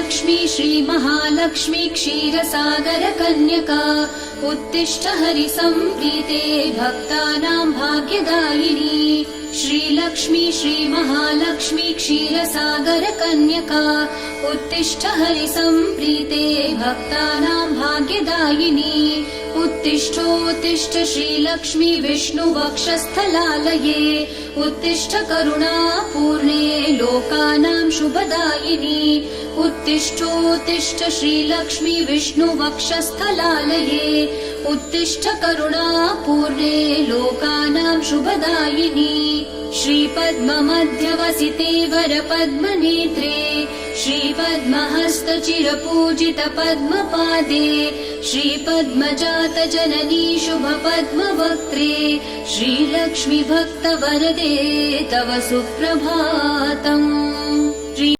श्रीलक्ष्मी श्रीमहालक्ष्मी क्षीरसागरकन्यका उत्तिष्ठ हरिसम्प्रीते भक्तानां भाग्यदायिनी। श्रीलक्ष्मी श्रीमहालक्ष्मी क्षीरसागरकन्यका उत्तिष्ठ हरिसम्प्रीते भक्तानां भाग्यदायिनी। उत्तिष्ठोत्तिष्ठ श्रीलक्ष्मी विष्णुवक्षस्थलालये उत्तिष्ठ करुणापूर्णे लोकानां शुभदायिनी। उत्तिष्ठोत्तिष्ठ श्रीलक्ष्मी विष्णुवक्षस्थलालये उत्तिष्ठ करुणापूर्णे लोकानां शुभदायिनी। श्रीपद्ममध्यवसिते वरपद्मनेत्रे श्रीपद्महस्तचिरपूजितपद्मपादे श्रीपद्मजातजननी शुभपद्मवक्त्रे श्रीलक्ष्मी भक्तवरदे तव सुप्रभातम्।